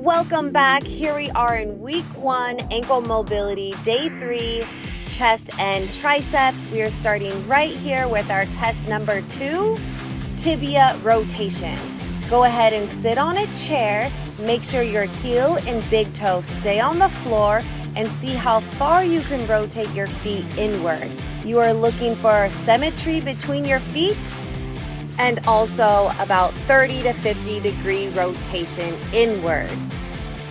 Welcome back. Here we are in week 1, ankle mobility, day 3, chest and triceps. We are starting right here with our test number 2, tibia rotation. Go ahead and sit on a chair. Make sure your heel and big toe stay on the floor and see how far you can rotate your feet inward. You are looking for symmetry between your feet and also about 30 to 50 degree rotation inward.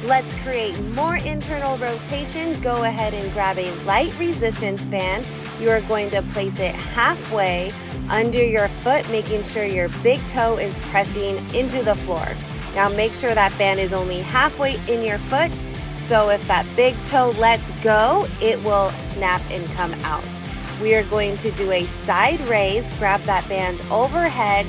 Let's create more internal rotation. Go ahead and grab a light resistance band. You are going to place it halfway under your foot, making sure your big toe is pressing into the floor. Now make sure that band is only halfway in your foot, so if that big toe lets go, it will snap and come out. We are going to do a side raise. Grab that band overhead,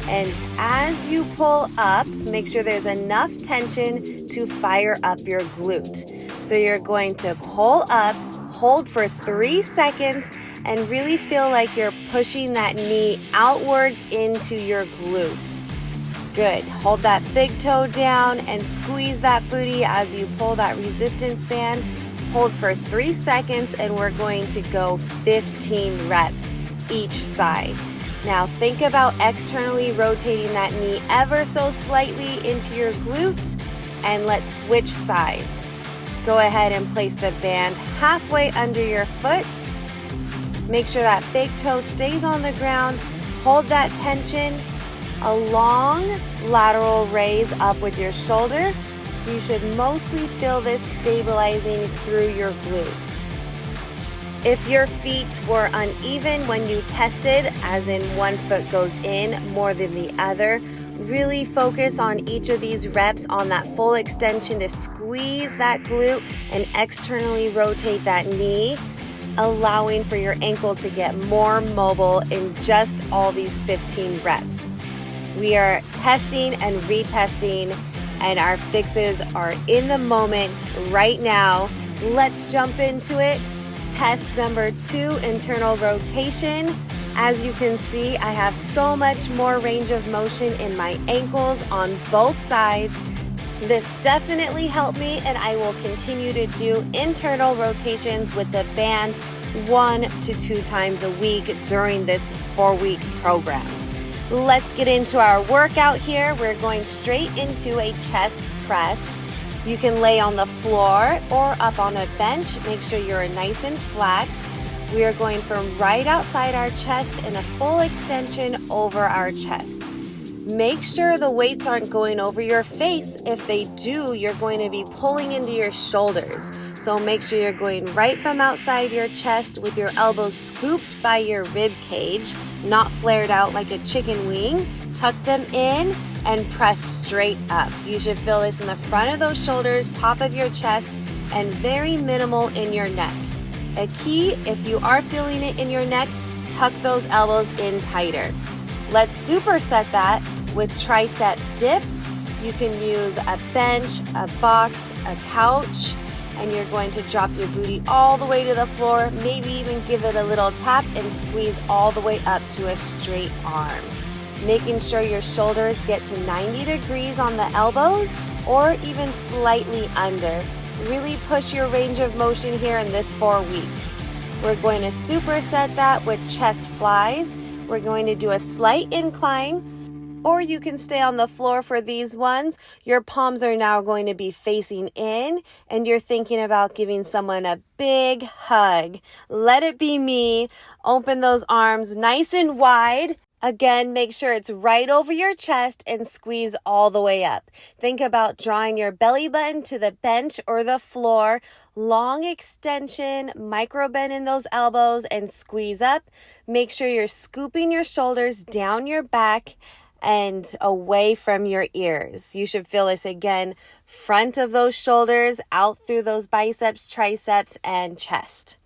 and as you pull up, make sure there's enough tension to fire up your glute. So you're going to pull up, hold for 3 seconds, and really feel like you're pushing that knee outwards into your glute. Good. Hold that big toe down and squeeze that booty as you pull that resistance band. Hold for 3 seconds, and we're going to go 15 reps each side. Now think about externally rotating that knee ever so slightly into your glute, and let's switch sides. Go ahead and place the band halfway under your foot. Make sure that big toe stays on the ground. Hold that tension. A long lateral raise up with your shoulder. You should mostly feel this stabilizing through your glute. If your feet were uneven when you tested, as in one foot goes in more than the other, really focus on each of these reps on that full extension to squeeze that glute and externally rotate that knee, allowing for your ankle to get more mobile in just all these 15 reps. We are testing and retesting, and our fixes are in the moment right now. Let's jump into it. Test number 2, internal rotation. As you can see, I have so much more range of motion in my ankles on both sides. This definitely helped me, and I will continue to do internal rotations with the band 1 to 2 times a week during this 4-week program. Let's get into our workout here. We're going straight into a chest press. You can lay on the floor or up on a bench. Make sure you're nice and flat. We are going from right outside our chest in a full extension over our chest. Make sure the weights aren't going over your face. If they do, you're going to be pulling into your shoulders. So make sure you're going right from outside your chest with your elbows scooped by your rib cage, not flared out like a chicken wing. Tuck them in and press straight up. You should feel this in the front of those shoulders, top of your chest, and very minimal in your neck. A key, if you are feeling it in your neck, tuck those elbows in tighter. Let's superset that with tricep dips. You can use a bench, a box, a couch, and you're going to drop your booty all the way to the floor, maybe even give it a little tap and squeeze all the way up to a straight arm. Making sure your shoulders get to 90 degrees on the elbows or even slightly under. Really push your range of motion here in this 4 weeks. We're going to superset that with chest flies. We're going to do a slight incline, or you can stay on the floor for these ones. Your palms are now going to be facing in, and you're thinking about giving someone a big hug. Let it be me. Open those arms nice and wide. Again, make sure it's right over your chest and squeeze all the way up. Think about drawing your belly button to the bench or the floor. Long extension, micro bend in those elbows and squeeze up. Make sure you're scooping your shoulders down your back and away from your ears. You should feel this again, front of those shoulders, out through those biceps, triceps, and chest.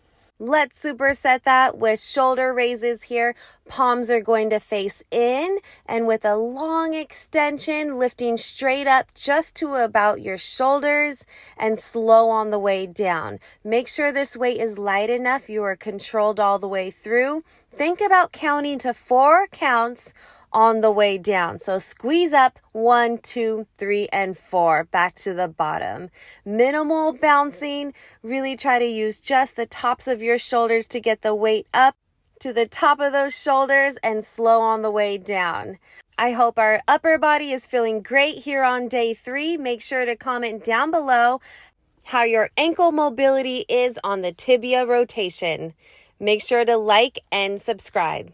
Let's superset that with shoulder raises here. Palms are going to face in, and with a long extension, lifting straight up just to about your shoulders and slow on the way down. Make sure this weight is light enough you are controlled all the way through. Think about counting to 4 counts on the way down. So squeeze up 1, 2, 3, and 4 back to the bottom. Minimal bouncing. Really try to use just the tops of your shoulders to get the weight up to the top of those shoulders and slow on the way down. I hope our upper body is feeling great here on day 3. Make sure to comment down below how your ankle mobility is on the tibia rotation. Make sure to like and subscribe.